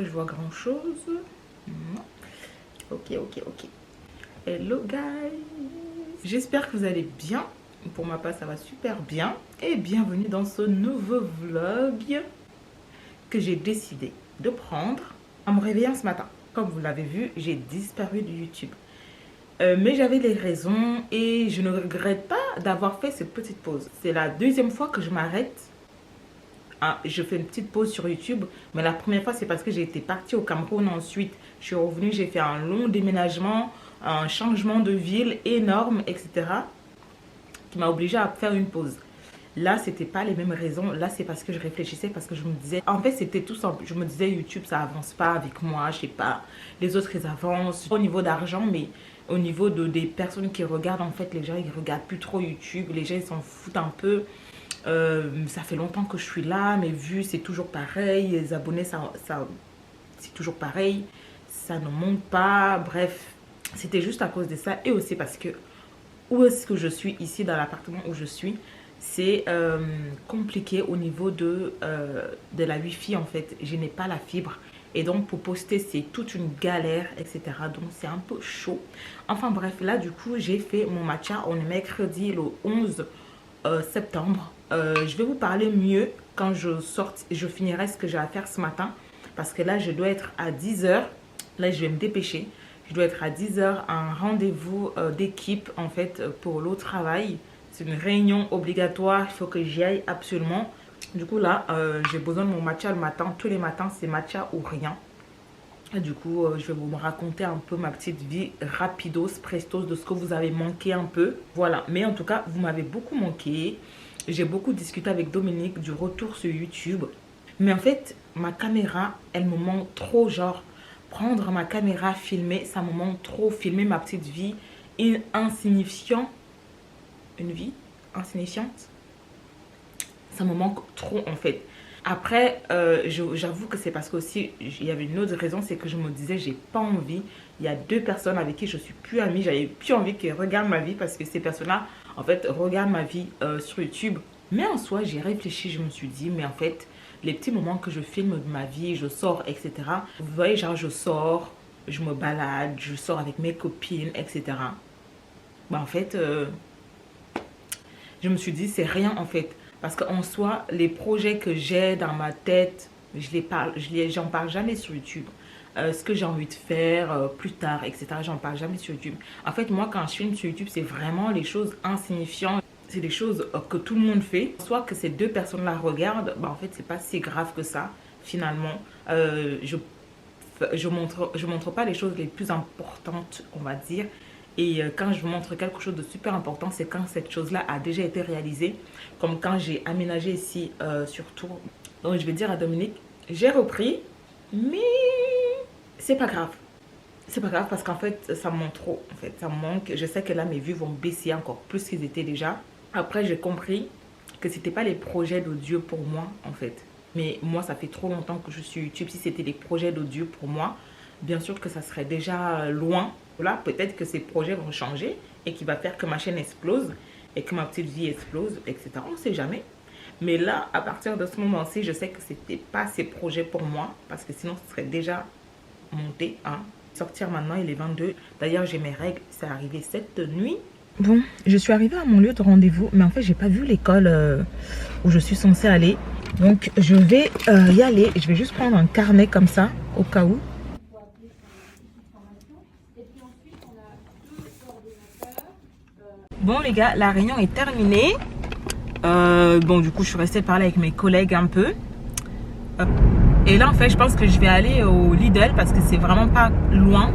que je vois grand chose. Non. Ok. Hello guys. J'espère que vous allez bien. Pour ma part, ça va super bien. Et bienvenue dans ce nouveau vlog que j'ai décidé de prendre en me réveillant ce matin. Comme vous l'avez vu, j'ai disparu de YouTube. Mais j'avais des raisons et je ne regrette pas d'avoir fait cette petite pause. C'est la deuxième fois que je m'arrête. Je fais une petite pause sur YouTube. Mais la première fois, c'est parce que j'ai été partie au Cameroun. Ensuite, je suis revenue, j'ai fait un long déménagement, un changement de ville énorme, etc. qui m'a obligée à faire une pause. Là, c'était pas les mêmes raisons. Là, c'est parce que je réfléchissais, parce que je me disais... En fait, c'était tout simple. Je me disais, YouTube, ça avance pas avec moi. Je sais pas, les autres, ils avancent. Au niveau d'argent, mais au niveau des personnes qui regardent, en fait, les gens, ils regardent plus trop YouTube. Les gens, ils s'en foutent un peu. Ça fait longtemps que je suis là. Mes vues, c'est toujours pareil. Les abonnés, c'est toujours pareil. Ça ne monte pas. Bref, c'était juste à cause de ça. Et aussi parce que où est-ce que je suis ici, dans l'appartement où je suis, c'est compliqué au niveau de la wifi en fait. Je n'ai pas la fibre et donc pour poster c'est toute une galère, etc. Donc c'est un peu chaud. Enfin bref, là du coup j'ai fait mon matcha. On est mercredi le 11 septembre. Je vais vous parler mieux quand je finirai ce que j'ai à faire ce matin. Parce que là je dois être à 10 h. Là je vais me dépêcher. Je dois être à 10 h à un rendez-vous d'équipe en fait pour le travail. C'est une réunion obligatoire, il faut que j'y aille absolument. Du coup là, j'ai besoin de mon matcha le matin. Tous les matins, c'est matcha ou rien. Et du coup, je vais vous raconter un peu ma petite vie rapidos, prestos, de ce que vous avez manqué un peu. Voilà, mais en tout cas, vous m'avez beaucoup manqué. J'ai beaucoup discuté avec Dominique du retour sur YouTube. Mais en fait, ma caméra, elle me manque trop, genre... Prendre ma caméra, filmer, ça me manque trop. Filmer ma petite vie insignifiante. Une vie insignifiante. Ça me manque trop en fait. Après, j'avoue que c'est parce qu'aussi, il y avait une autre raison, c'est que je me disais, j'ai pas envie. Il y a 2 personnes avec qui je suis plus amie. J'avais plus envie qu'elles regardent ma vie parce que ces personnes-là, en fait, regardent ma vie sur YouTube. Mais en soi, j'ai réfléchi, je me suis dit, mais en fait... Les petits moments que je filme de ma vie, je sors, etc. Vous voyez, genre je sors, je me balade, je sors avec mes copines, etc. Bah, en fait, je me suis dit, c'est rien en fait. Parce qu'en soi, les projets que j'ai dans ma tête, j'en parle jamais sur YouTube. Ce que j'ai envie de faire plus tard, etc. J'en parle jamais sur YouTube. En fait, moi, quand je filme sur YouTube, c'est vraiment les choses insignifiantes. C'est des choses que tout le monde fait. Soit que ces 2 personnes-là regardent, bah en fait, c'est pas si grave que ça, finalement. Je montre pas les choses les plus importantes, on va dire. Et quand je montre quelque chose de super important, c'est quand cette chose-là a déjà été réalisée. Comme quand j'ai aménagé ici sur Tours. Donc, je vais dire à Dominique, j'ai repris, mais c'est pas grave. C'est pas grave parce qu'en fait, ça me manque trop. En fait, ça me manque. Je sais que là, mes vues vont baisser encore plus qu'ils étaient déjà. Après, j'ai compris que c'était pas les projets de Dieu pour moi, en fait. Mais moi, ça fait trop longtemps que je suis YouTube. Si c'était des projets de Dieu pour moi, bien sûr que ça serait déjà loin. Là, peut-être que ces projets vont changer et qui va faire que ma chaîne explose et que ma petite vie explose, etc. On ne sait jamais. Mais là, à partir de ce moment-ci, je sais que c'était pas ces projets pour moi parce que sinon, ce serait déjà monté. Hein. Sortir maintenant, il est 22. D'ailleurs, j'ai mes règles. C'est arrivé cette nuit. Bon, je suis arrivée à mon lieu de rendez-vous, mais en fait, j'ai pas vu l'école où je suis censée aller. Donc, je vais y aller. Je vais juste prendre un carnet comme ça, au cas où. Bon, les gars, la réunion est terminée. Bon, du coup, je suis restée parler avec mes collègues un peu. Et là, en fait, je pense que je vais aller au Lidl parce que c'est vraiment pas loin.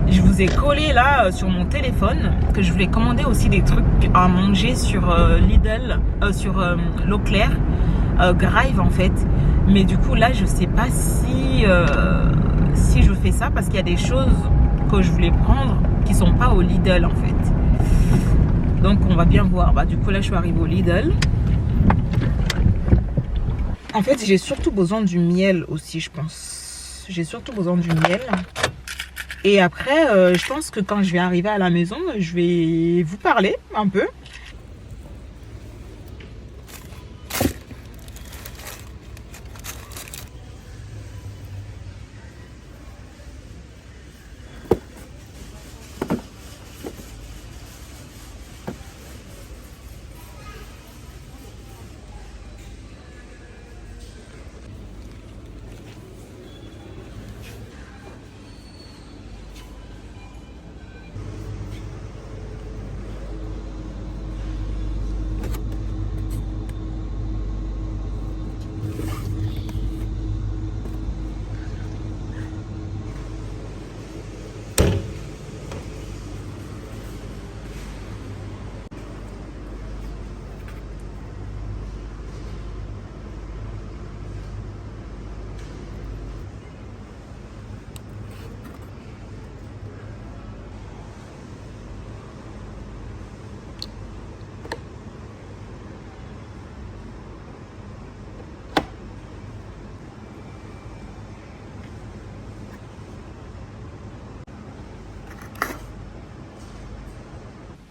Je vous ai collé là sur mon téléphone que je voulais commander aussi des trucs à manger sur Lidl, sur Leclerc, Grive en fait. Mais du coup là je sais pas si je fais ça parce qu'il y a des choses que je voulais prendre qui sont pas au Lidl en fait. Donc on va bien voir. Bah, du coup là je suis arrivée au Lidl. En fait j'ai surtout besoin du miel aussi je pense. J'ai surtout besoin du miel. Et après, je pense que quand je vais arriver à la maison, je vais vous parler un peu.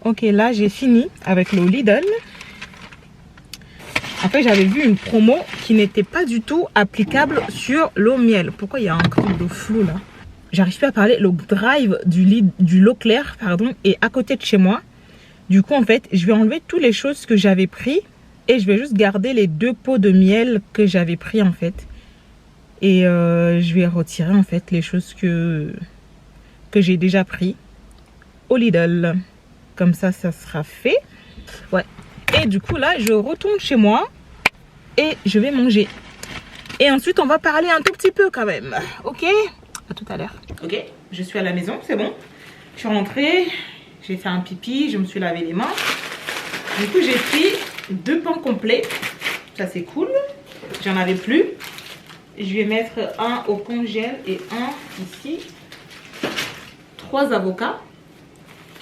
Ok, là j'ai fini avec le Lidl. En fait, j'avais vu une promo qui n'était pas du tout applicable sur l'eau miel. Pourquoi il y a un truc de flou là? J'arrive plus à parler. Le drive du Leclerc, pardon, est à côté de chez moi. Du coup, en fait, je vais enlever toutes les choses que j'avais pris et je vais juste garder les 2 pots de miel que j'avais pris en fait. Et je vais retirer en fait les choses que j'ai déjà pris au Lidl. Comme ça sera fait. Ouais. Et du coup, là, je retourne chez moi et je vais manger. Et ensuite, on va parler un tout petit peu quand même. Ok? À tout à l'heure. Ok, je suis à la maison, c'est bon. Je suis rentrée, j'ai fait un pipi, je me suis lavé les mains. Du coup, j'ai pris 2 pains complets. Ça, c'est cool. J'en avais plus. Je vais mettre un au congèle et un ici. 3 avocats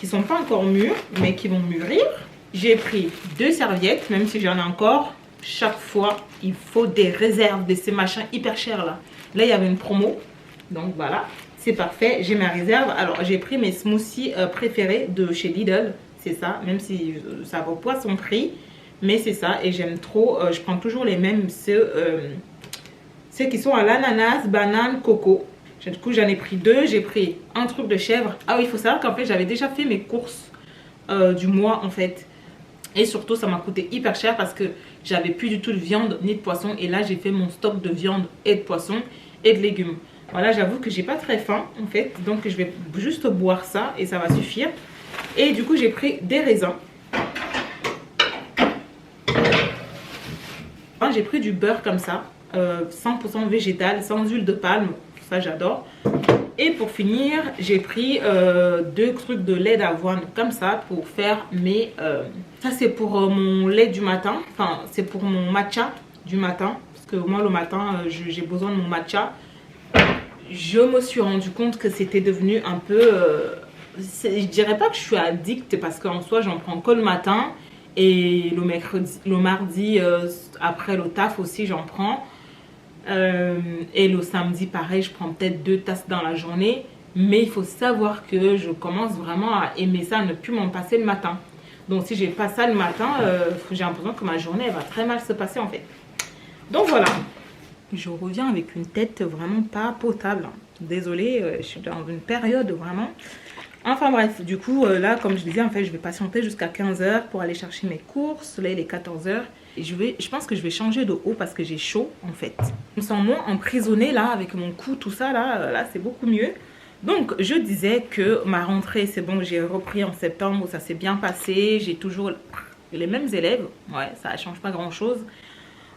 qui sont pas encore mûrs, mais qui vont mûrir. J'ai pris 2 serviettes, même si j'en ai encore. Chaque fois, il faut des réserves de ces machins hyper chers là. Là, il y avait une promo. Donc voilà, c'est parfait. J'ai ma réserve. Alors, j'ai pris mes smoothies préférés de chez Lidl. C'est ça, même si ça vaut pas son prix. Mais c'est ça, et j'aime trop. Je prends toujours les mêmes, ceux qui sont à l'ananas, banane, coco. Du coup, j'en ai pris 2. J'ai pris un truc de chèvre. Ah oui, il faut savoir qu'en fait, j'avais déjà fait mes courses du mois en fait. Et surtout, ça m'a coûté hyper cher parce que j'avais plus du tout de viande ni de poisson. Et là, j'ai fait mon stock de viande et de poisson et de légumes. Voilà, j'avoue que j'ai pas très faim en fait. Donc, je vais juste boire ça et ça va suffire. Et du coup, j'ai pris des raisins. J'ai pris du beurre comme ça, 100% végétal, sans huile de palme. Ça, j'adore. Et pour finir, j'ai pris 2 trucs de lait d'avoine comme ça pour faire mes... ça, c'est pour mon lait du matin. Enfin, c'est pour mon matcha du matin. Parce que moi, le matin, j'ai besoin de mon matcha. Je me suis rendu compte que c'était devenu un peu... je dirais pas que je suis addict parce qu'en soi, j'en prends que le matin. Et le mardi, après le taf aussi, j'en prends. Et le samedi, pareil, je prends peut-être 2 tasses dans la journée. Mais il faut savoir que je commence vraiment à aimer ça, à ne plus m'en passer le matin. Donc si j'ai pas ça le matin, j'ai l'impression que ma journée elle va très mal se passer en fait. Donc voilà. Je reviens avec une tête vraiment pas potable. Désolée, je suis dans une période vraiment... Enfin bref, du coup, là, comme je disais, en fait, je vais patienter jusqu'à 15 h pour aller chercher mes courses. Là, il est 14 h. Et je pense que je vais changer de haut parce que j'ai chaud, en fait. Je me sens moins emprisonnée, là, avec mon cou, tout ça, là c'est beaucoup mieux. Donc, je disais que ma rentrée, c'est bon, j'ai repris en septembre, ça s'est bien passé. J'ai toujours les mêmes élèves. Ouais, ça ne change pas grand-chose.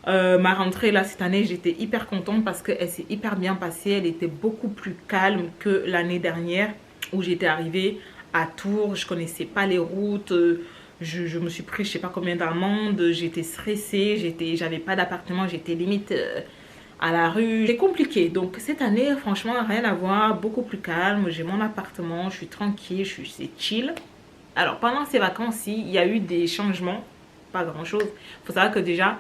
Ma rentrée, là, cette année, j'étais hyper contente parce qu'elle s'est hyper bien passée. Elle était beaucoup plus calme que l'année dernière, où j'étais arrivée à Tours, je connaissais pas les routes, je me suis pris je sais pas combien d'amendes, j'étais stressée, j'avais pas d'appartement, j'étais limite à la rue. C'est compliqué, donc cette année franchement rien à voir, beaucoup plus calme, j'ai mon appartement, je suis tranquille, c'est chill. Alors pendant ces vacances, il y a eu des changements, pas grand chose. Faut savoir que déjà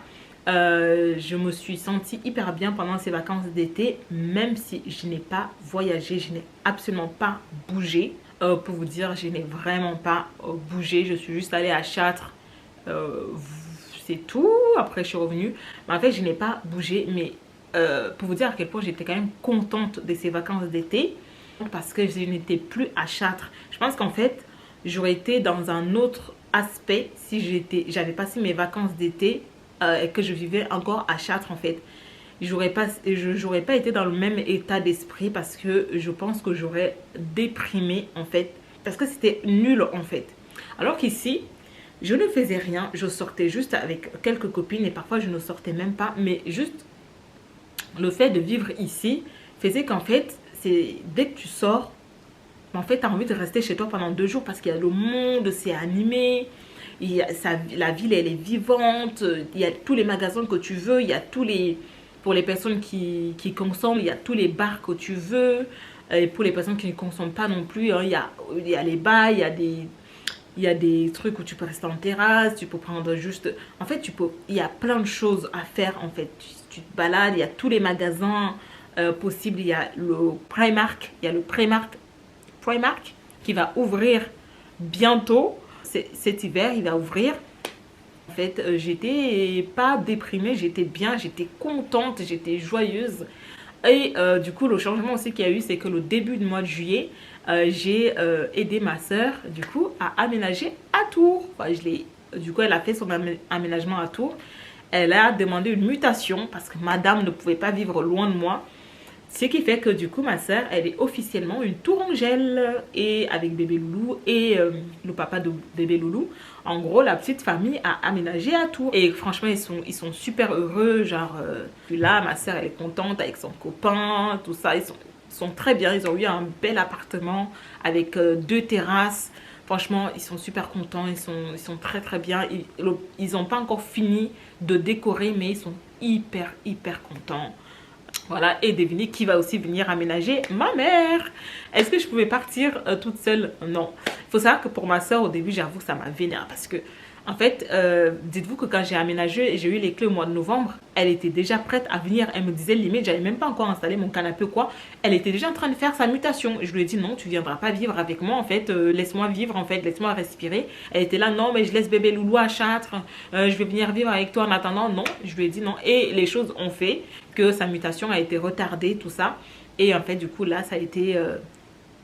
je me suis sentie hyper bien pendant ces vacances d'été, même si je n'ai pas voyagé, je n'ai absolument pas bougé. Pour vous dire, je n'ai vraiment pas bougé. Je suis juste allée à Châtres, c'est tout. Après, je suis revenue. Mais en fait, je n'ai pas bougé. Mais pour vous dire à quel point j'étais quand même contente de ces vacances d'été, parce que je n'étais plus à Châtres. Je pense qu'en fait, j'aurais été dans un autre aspect si j'avais passé mes vacances d'été et que je vivais encore à Châtres en fait. J'aurais pas été dans le même état d'esprit parce que je pense que j'aurais déprimé en fait, parce que c'était nul en fait. Alors qu'ici, je ne faisais rien, je sortais juste avec quelques copines et parfois je ne sortais même pas, mais juste le fait de vivre ici faisait qu'en fait, dès que tu sors, en fait, tu as envie de rester chez toi pendant 2 jours parce qu'il y a le monde, c'est animé. La ville elle est vivante, il y a tous les magasins que tu veux, il y a tous les, pour les personnes qui consomment, il y a tous les bars que tu veux, et pour les personnes qui ne consomment pas non plus, hein, il y a les bars, il y a des trucs où tu peux rester en terrasse, tu peux prendre juste, en fait il y a plein de choses à faire en fait, tu te balades, il y a tous les magasins possibles, il y a le Primark qui va ouvrir bientôt. cet hiver, il va ouvrir. En fait, j'étais pas déprimée, j'étais bien, j'étais contente, j'étais joyeuse. Et du coup, le changement aussi qu'il y a eu, c'est que le début du mois de juillet, j'ai aidé ma soeur, du coup, à aménager à Tours. Enfin, du coup, elle a fait son aménagement à Tours. Elle a demandé une mutation parce que madame ne pouvait pas vivre loin de moi. Ce qui fait que du coup, ma soeur, elle est officiellement une tourangelle. Et avec bébé Loulou et le papa de bébé Loulou. En gros, la petite famille a aménagé à Tours. Et franchement, ils sont super heureux. Genre, là, ma soeur, elle est contente avec son copain, tout ça. Ils sont très bien. Ils ont eu un bel appartement avec 2 terrasses. Franchement, ils sont super contents. Ils sont très, très bien. Ils n'ont pas encore fini de décorer, mais ils sont hyper, hyper contents. Voilà, et devinez qui va aussi venir aménager? Ma mère. Est-ce que je pouvais partir toute seule? Non. Il faut savoir que pour ma soeur, au début, j'avoue que ça m'a vénère. Parce que, en fait, dites-vous que quand j'ai aménagé et j'ai eu les clés au mois de novembre, elle était déjà prête à venir. Elle me disait limite, j'avais même pas encore installé mon canapé ou quoi. Elle était déjà en train de faire sa mutation. Je lui ai dit non, tu viendras pas vivre avec moi. En fait, laisse-moi vivre, en fait, laisse-moi respirer. Elle était là, non, mais je laisse bébé Loulou à Châtres. Je vais venir vivre avec toi en attendant. Non, je lui ai dit non. Et les choses ont fait que sa mutation a été retardée, tout ça. Et en fait, du coup, là, ça a été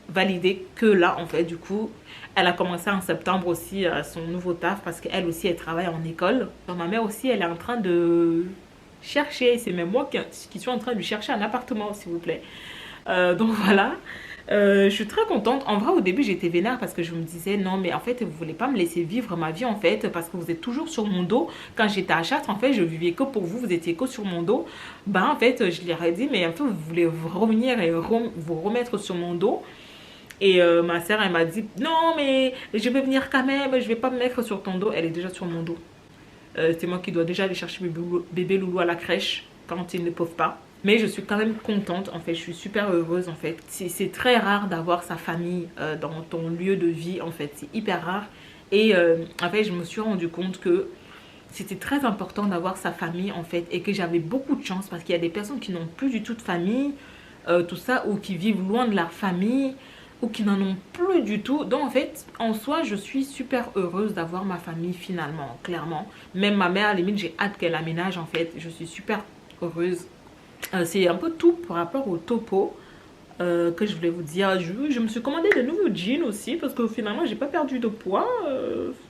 validé que là, en fait, du coup, elle a commencé en septembre aussi son nouveau taf parce qu'elle aussi, elle travaille en école. Donc, ma mère aussi, elle est en train de chercher. C'est même moi qui suis en train de lui chercher un appartement, s'il vous plaît. Donc, voilà. Je suis très contente. En vrai, au début, j'étais vénère parce que je me disais non, mais en fait, vous voulez pas me laisser vivre ma vie en fait parce que vous êtes toujours sur mon dos. Quand j'étais à Châtres, en fait, je vivais que pour vous, vous étiez que sur mon dos. Ben, en fait, je leur ai dit, mais en fait, vous voulez revenir et vous remettre sur mon dos. Et ma soeur, elle m'a dit, non, mais je vais venir quand même, je vais pas me mettre sur ton dos. Elle est déjà sur mon dos. C'est moi qui dois déjà aller chercher bébé Loulou à la crèche quand ils ne peuvent pas. Mais je suis quand même contente, en fait, je suis super heureuse, en fait. C'est très rare d'avoir sa famille dans ton lieu de vie, en fait, c'est hyper rare. Et en fait, je me suis rendu compte que c'était très important d'avoir sa famille, en fait, et que j'avais beaucoup de chance parce qu'il y a des personnes qui n'ont plus du tout de famille, tout ça, ou qui vivent loin de leur famille, ou qui n'en ont plus du tout. Donc, en fait, en soi, je suis super heureuse d'avoir ma famille finalement, clairement. Même ma mère, à la limite, j'ai hâte qu'elle aménage, en fait. Je suis super heureuse. C'est un peu tout par rapport au topo que je voulais vous dire. Je me suis commandé de nouveaux jeans aussi parce que finalement j'ai pas perdu de poids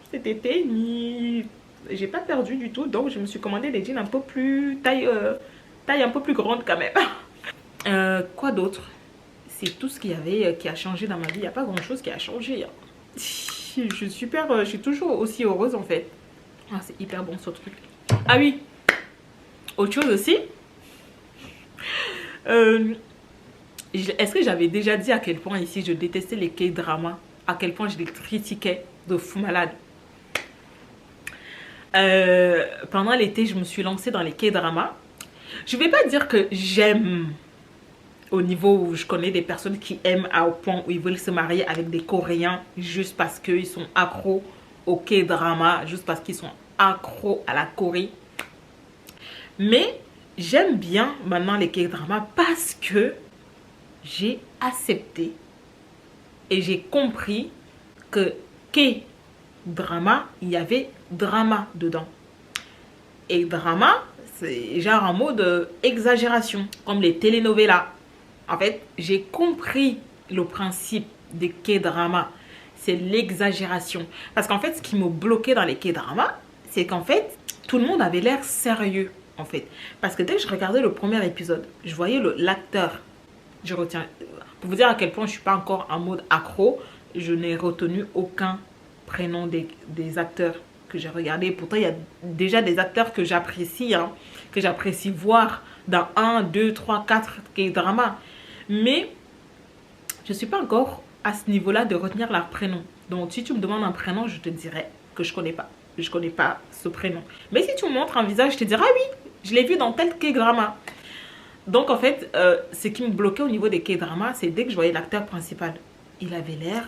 cet été ni j'ai pas perdu du tout, donc je me suis commandé des jeans un peu plus taille un peu plus grande quand même. Quoi d'autre? C'est tout ce qu'il y avait qui a changé dans ma vie. Il n'y a pas grand chose qui a changé. Je suis toujours aussi heureuse en fait. Ah, c'est hyper bon ce truc. Ah oui, autre chose aussi. Est-ce que j'avais déjà dit à quel point ici je détestais les K-dramas, à quel point je les critiquais de fou malade? Pendant l'été, je me suis lancée dans les K-dramas. Je vais pas dire que j'aime au niveau où je connais des personnes qui aiment au point où ils veulent se marier avec des Coréens juste parce qu'ils sont accros au K-drama, juste parce qu'ils sont accros à la Corée. Mais j'aime bien maintenant les K-dramas parce que j'ai accepté et j'ai compris que K-drama, il y avait drama dedans. Et drama, c'est genre en mode exagération, comme les telenovelas. En fait, j'ai compris le principe des K-dramas. C'est l'exagération. Parce qu'en fait, ce qui me bloquait dans les K-dramas, c'est qu'en fait, tout le monde avait l'air sérieux. En fait, parce que dès que je regardais le premier épisode, je voyais l'acteur. Je retiens, pour vous dire à quel point je suis pas encore en mode accro, je n'ai retenu aucun prénom des acteurs que j'ai regardé. Pourtant, il y a déjà des acteurs que j'apprécie, hein, que j'apprécie voir dans 1, 2, 3, 4 K-dramas. Mais je suis pas encore à ce niveau-là de retenir leur prénom. Donc, si tu me demandes un prénom, je te dirais que je connais pas. Je connais pas ce prénom. Mais si tu me montres un visage, je te dirais, ah oui, je l'ai vu dans tel K-drama. Donc en fait, ce qui me bloquait au niveau des K-dramas, c'est dès que je voyais l'acteur principal, il avait l'air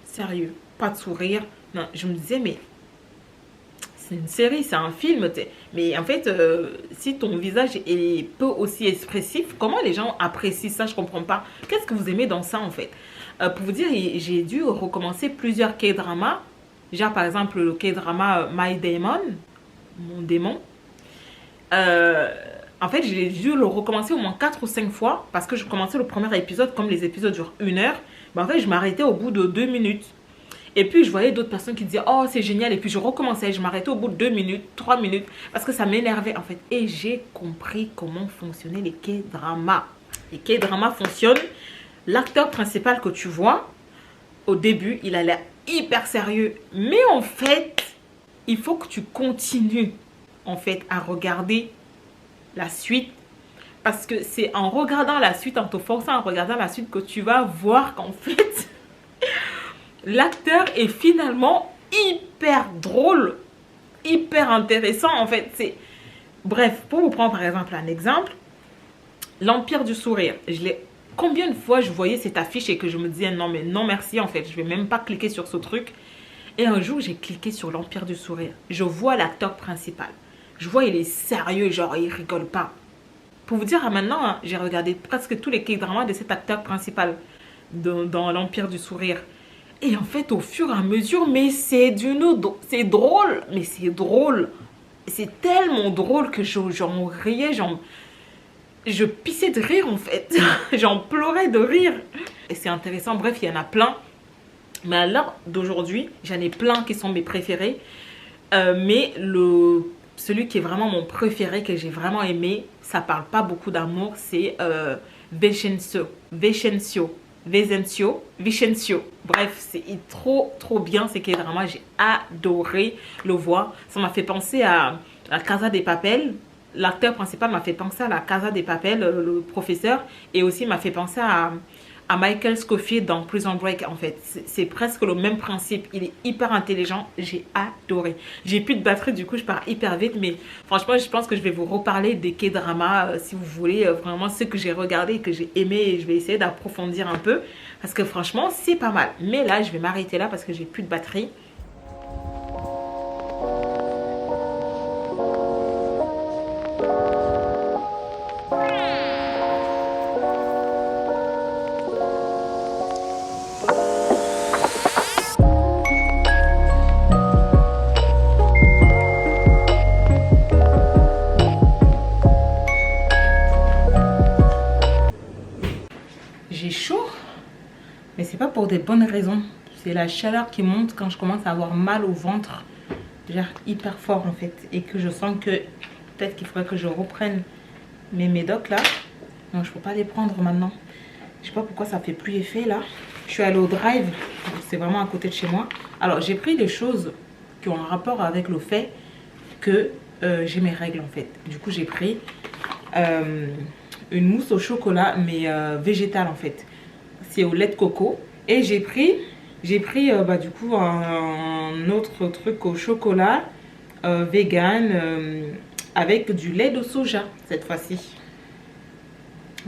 sérieux, pas de sourire. Non, je me disais, mais c'est une série, c'est un film. Mais en fait, si ton visage est peu aussi expressif, comment les gens apprécient ça? Je comprends pas. Qu'est-ce que vous aimez dans ça en fait? Pour vous dire, j'ai dû recommencer plusieurs K-dramas. Genre par exemple le K-drama My Demon, mon démon. En fait, j'ai dû le recommencer au moins 4 ou 5 fois parce que je commençais le premier épisode, comme les épisodes durent 1 heure. En fait, je m'arrêtais au bout de 2 minutes. Et puis, je voyais d'autres personnes qui disaient « Oh, c'est génial !» Et puis, je recommençais. Je m'arrêtais au bout de 2 minutes, 3 minutes. Parce que ça m'énervait, en fait. Et j'ai compris comment fonctionnaient les K-dramas. Les K-dramas fonctionnent. L'acteur principal que tu vois, au début, il a l'air hyper sérieux. Mais en fait, il faut que tu continues, en fait, à regarder la suite. Parce que c'est en regardant la suite, en te forçant à regarder la suite, que tu vas voir qu'en fait... l'acteur est finalement hyper drôle, hyper intéressant en fait. Bref, pour vous prendre par exemple un exemple, l'Empire du Sourire. Combien de fois je voyais cette affiche et que je me disais non mais non merci en fait, je vais même pas cliquer sur ce truc. Et un jour j'ai cliqué sur l'Empire du Sourire. Je vois l'acteur principal. Je vois il est sérieux, genre il rigole pas. Pour vous dire maintenant, hein, j'ai regardé presque tous les K-dramas de cet acteur principal dans l'Empire du Sourire. Et en fait, au fur et à mesure, mais c'est drôle, mais c'est drôle. C'est tellement drôle que j'en riais, je pissais de rire en fait. J'en pleurais de rire. Et c'est intéressant, bref, il y en a plein. Mais à l'heure d'aujourd'hui, j'en ai plein qui sont mes préférés. Mais celui qui est vraiment mon préféré, que j'ai vraiment aimé, ça parle pas beaucoup d'amour, c'est Vicencio. Bref, c'est trop bien ces K-dramas. J'ai adoré le voir. Ça m'a fait penser à la Casa des Papel. L'acteur principal m'a fait penser à la Casa des Papel, le professeur. Et aussi m'a fait penser à Michael Scofield dans Prison Break en fait. C'est presque le même principe. Il est hyper intelligent. J'ai adoré. J'ai plus de batterie, du coup je pars hyper vite. Mais franchement, je pense que je vais vous reparler des K-dramas si vous voulez. Vraiment ceux que j'ai regardés et que j'ai aimé. Et je vais essayer d'approfondir un peu. Parce que franchement, c'est pas mal. Mais là, je vais m'arrêter là parce que j'ai plus de batterie. J'ai chaud, mais c'est pas pour des bonnes raisons. C'est la chaleur qui monte quand je commence à avoir mal au ventre, genre hyper fort en fait, et que je sens que peut-être qu'il faudrait que je reprenne mes médocs là. Non, je peux pas les prendre maintenant. Je sais pas pourquoi ça fait plus effet là. Je suis allée au drive, c'est vraiment à côté de chez moi. Alors j'ai pris des choses qui ont un rapport avec le fait que j'ai mes règles en fait. Du coup j'ai pris une mousse au chocolat mais végétale en fait. C'est au lait de coco. Et j'ai pris du coup un autre truc au chocolat vegan avec du lait de soja cette fois-ci.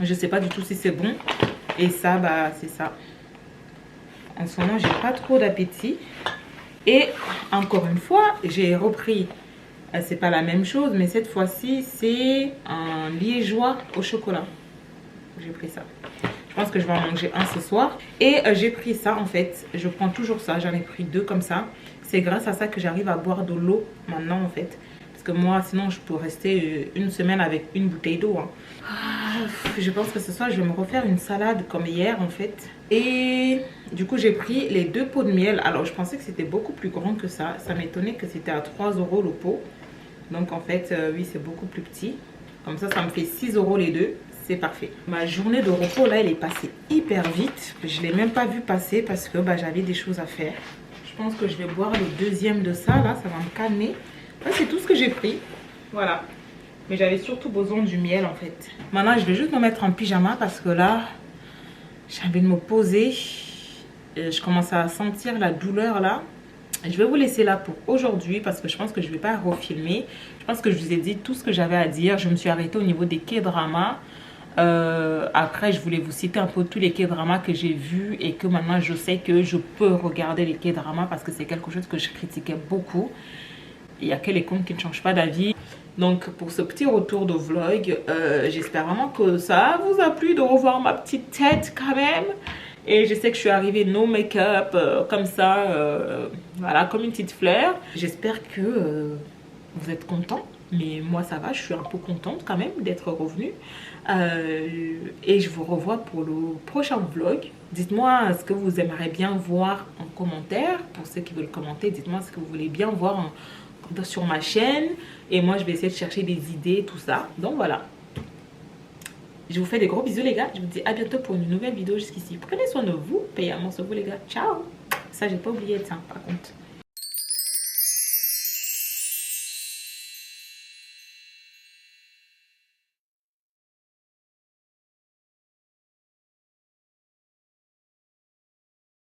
Je sais pas du tout si c'est bon. Et ça, bah c'est ça. En ce moment, j'ai pas trop d'appétit. Et encore une fois, j'ai repris. C'est pas la même chose, mais cette fois-ci, c'est un liégeois au chocolat. J'ai pris ça. Je pense que je vais en manger un ce soir. Et j'ai pris ça en fait. Je prends toujours ça. J'en ai pris 2 comme ça. C'est grâce à ça que j'arrive à boire de l'eau maintenant en fait. Parce que moi, sinon, je peux rester une semaine avec une bouteille d'eau. Hein. Je pense que ce soir, je vais me refaire une salade comme hier en fait. Et du coup, j'ai pris les 2 pots de miel. Alors, je pensais que c'était beaucoup plus grand que ça. Ça m'étonnait que c'était à 3 € le pot. Donc en fait, oui, c'est beaucoup plus petit. Comme ça, ça me fait 6 € les 2. C'est parfait. Ma journée de repos, là, elle est passée hyper vite. Je ne l'ai même pas vu passer parce que bah, j'avais des choses à faire. Je pense que je vais boire le deuxième de ça. Là, ça va me calmer. Là, c'est tout ce que j'ai pris. Voilà. Mais j'avais surtout besoin du miel, en fait. Maintenant, je vais juste me mettre en pyjama parce que là, j'ai envie de me poser. Je commence à sentir la douleur, là. Je vais vous laisser là pour aujourd'hui parce que je pense que je ne vais pas refilmer. Je pense que je vous ai dit tout ce que j'avais à dire. Je me suis arrêtée au niveau des K-dramas. Après, je voulais vous citer un peu tous les K-dramas que j'ai vus et que maintenant je sais que je peux regarder les K-dramas parce que c'est quelque chose que je critiquais beaucoup. Il y a que les comptes qui ne changent pas d'avis. Donc pour ce petit retour de vlog, j'espère vraiment que ça vous a plu de revoir ma petite tête quand même. Et je sais que je suis arrivée no make-up, comme ça, voilà, comme une petite fleur. J'espère que vous êtes contents. Mais moi ça va, je suis un peu contente quand même d'être revenue. Et je vous revois pour le prochain vlog. Dites-moi ce que vous aimeriez bien voir en commentaire. Pour ceux qui veulent commenter, dites-moi ce que vous voulez bien voir sur ma chaîne. Et moi je vais essayer de chercher des idées, tout ça. Donc voilà. Je vous fais des gros bisous les gars. Je vous dis à bientôt pour une nouvelle vidéo jusqu'ici. Prenez soin de vous. Payez un sur vous les gars. Ciao. Ça j'ai pas oublié ça par contre.